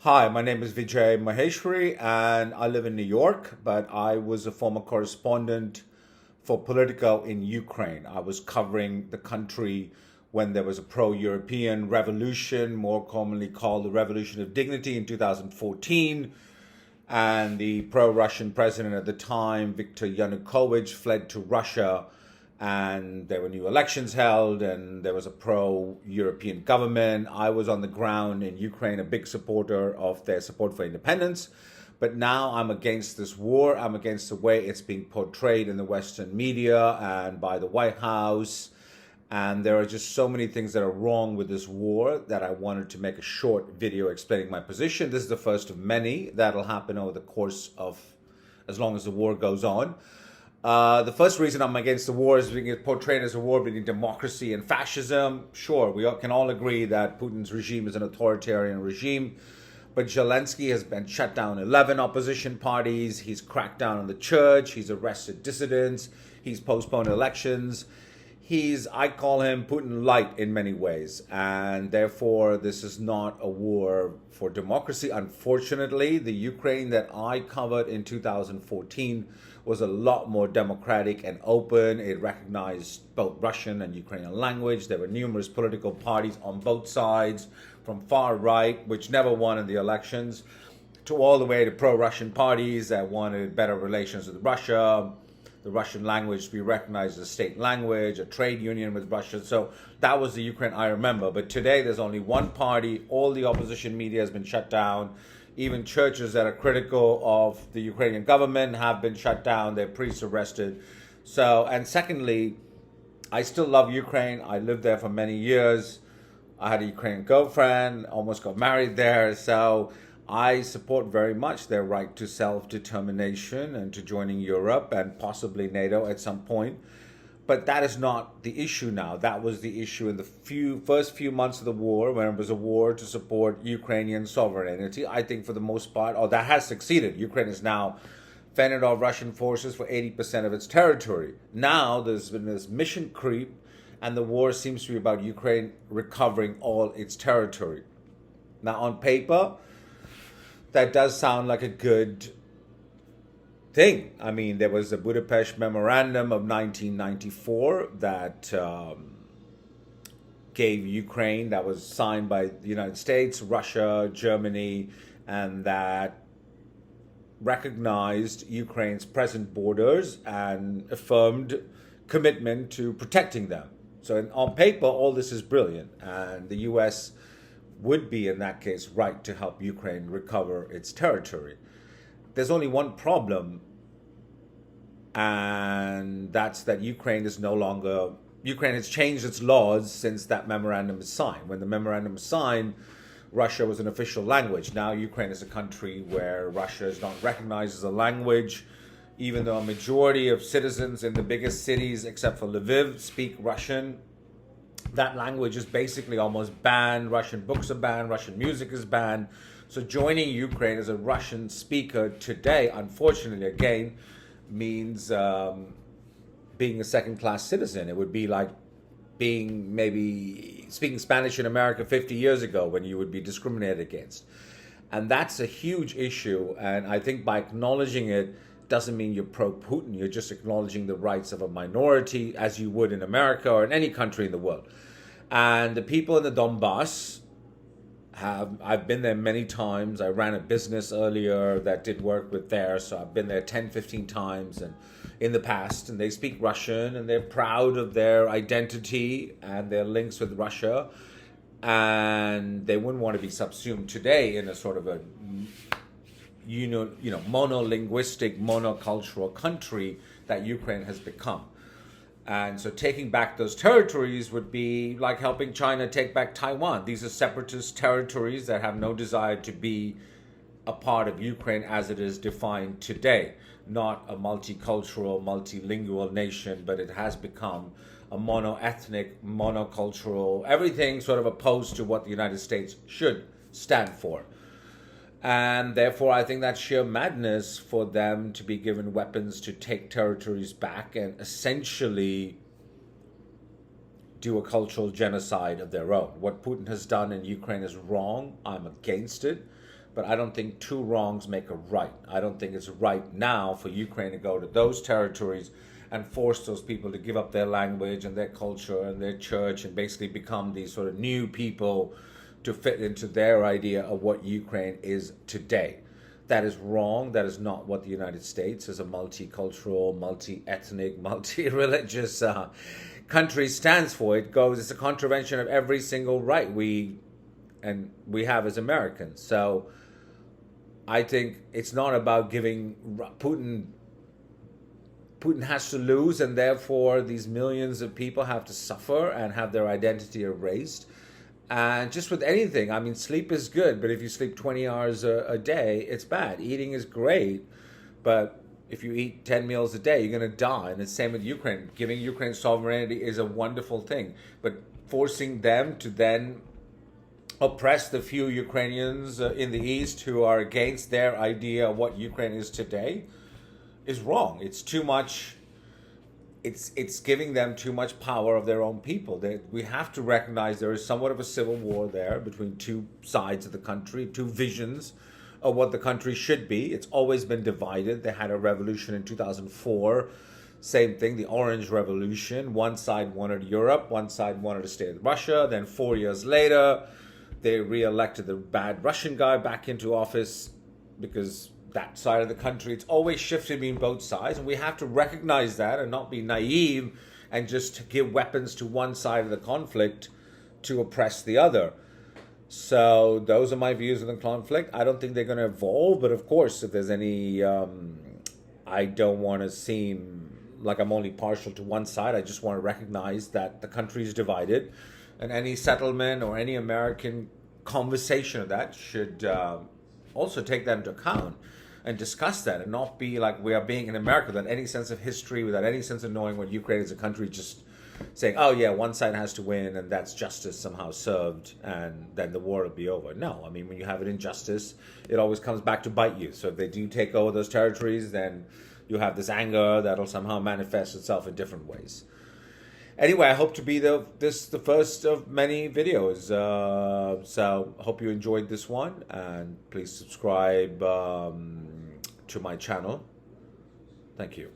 Hi, my name is Vijay Maheshwari and I live in New York, but I was a former correspondent for Politico in Ukraine. I was covering the country when there was a pro European revolution, more commonly called the Revolution of Dignity in 2014. And the pro Russian president at the time, Viktor Yanukovych, fled to Russia, and there were new elections held, and there was a pro European government. I was on the ground in Ukraine, a big supporter of their support for independence. But now I'm against this war. I'm against the way it's being portrayed in the Western media and by the White House. And there are just so many things that are wrong with this war that I wanted to make a short video explaining my position. This is the first of many that'll happen over the course of as long as the war goes on. The first reason I'm against the war is being portrayed as a war between democracy and fascism. Sure, can all agree that Putin's regime is an authoritarian regime, but Zelensky has been shut down 11 opposition parties. He's cracked down on the church. He's arrested dissidents. He's postponed elections. I call him Putin light in many ways, and therefore this is not a war for democracy. Unfortunately, the Ukraine that I covered in 2014 was a lot more democratic and open. It recognized both Russian and Ukrainian language. There were numerous political parties on both sides, from far right, which never won in the elections, to all the way to pro-Russian parties that wanted better relations with Russia, the Russian language to be recognized as a state language, a trade union with Russia. So that was the Ukraine I remember. But today there's only one party. All the opposition media has been shut down. Even churches that are critical of the Ukrainian government have been shut down. Their priests arrested. And secondly, I still love Ukraine. I lived there for many years. I had a Ukrainian girlfriend, almost got married there. So I support very much their right to self-determination and to joining Europe and possibly NATO at some point. But that is not the issue now. That was the issue in the first few months of the war, when it was a war to support Ukrainian sovereignty. I think for the most part, that has succeeded. Ukraine is now fended off Russian forces for 80% of its territory. Now there's been this mission creep, and the war seems to be about Ukraine recovering all its territory. Now, on paper, that does sound like a good thing. I mean, there was the Budapest Memorandum of 1994 that gave Ukraine, that was signed by the United States, Russia, Germany, and that recognized Ukraine's present borders and affirmed commitment to protecting them. So on paper, all this is brilliant, and the U.S. would be, in that case, right to help Ukraine recover its territory. There's only one problem, and that's that Ukraine has changed its laws since that memorandum was signed. When the memorandum was signed, Russia was an official language. Now Ukraine is a country where Russia is not recognized as a language, even though a majority of citizens in the biggest cities, except for Lviv, speak Russian. That language is basically almost banned. Russian books are banned. Russian music is banned. So joining Ukraine as a Russian speaker today, unfortunately, again, means being a second-class citizen. It would be like being maybe speaking Spanish in America 50 years ago, when you would be discriminated against. And that's a huge issue. And I think by acknowledging it doesn't mean you're pro-Putin. You're just acknowledging the rights of a minority, as you would in America or in any country in the world. And the people in the Donbass I've been there many times. I ran a business earlier that did work with there, so I've been there 10, 15 times and in the past, and they speak Russian, and they're proud of their identity and their links with Russia, and they wouldn't want to be subsumed today in a sort of a monolinguistic, monocultural country that Ukraine has become. And so taking back those territories would be like helping China take back Taiwan. These are separatist territories that have no desire to be a part of Ukraine as it is defined today. Not a multicultural, multilingual nation, but it has become a mono-ethnic, monocultural, everything sort of opposed to what the United States should stand for. And therefore, I think that's sheer madness for them to be given weapons to take territories back and essentially do a cultural genocide of their own. What Putin has done in Ukraine is wrong. I'm against it. but I don't think two wrongs make a right. I don't think it's right now for Ukraine to go to those territories and force those people to give up their language and their culture and their church and basically become these sort of new people to fit into their idea of what Ukraine is today. That is wrong. That is not what the United States as a multicultural, multi-ethnic, multi-religious country stands for. It's a contravention of every single right we have as Americans. So I think it's not about giving Putin has to lose, and therefore these millions of people have to suffer and have their identity erased. And just with anything, I mean, sleep is good, but if you sleep 20 hours a day, it's bad. Eating is great, but if you eat 10 meals a day, you're going to die. And the same with Ukraine. Giving Ukraine sovereignty is a wonderful thing, but forcing them to then oppress the few Ukrainians in the East who are against their idea of what Ukraine is today is wrong. It's too much. It's giving them too much power of their own people. We have to recognize there is somewhat of a civil war there between two sides of the country, two visions of what the country should be. It's always been divided. They had a revolution in 2004. Same thing, the Orange Revolution. One side wanted Europe, one side wanted to stay with Russia. Then 4 years later, they re-elected the bad Russian guy back into office because that side of the country, it's always shifted between both sides, and we have to recognize that and not be naive and just give weapons to one side of the conflict to oppress the other. So those are my views on the conflict. I don't think they're going to evolve, but of course, if there's any, I don't want to seem like I'm only partial to one side. I just want to recognize that the country is divided, and any settlement or any American conversation of that should also take that into account and discuss that, and not be like we are being in America without any sense of history, without any sense of knowing what Ukraine is a country, just saying, oh yeah, one side has to win and that's justice somehow served and then the war will be over. No, I mean, when you have an injustice, it always comes back to bite you. So if they do take over those territories, then you have this anger that'll somehow manifest itself in different ways. Anyway, I hope to be the first of many videos. So hope you enjoyed this one, and please subscribe to my channel. Thank you.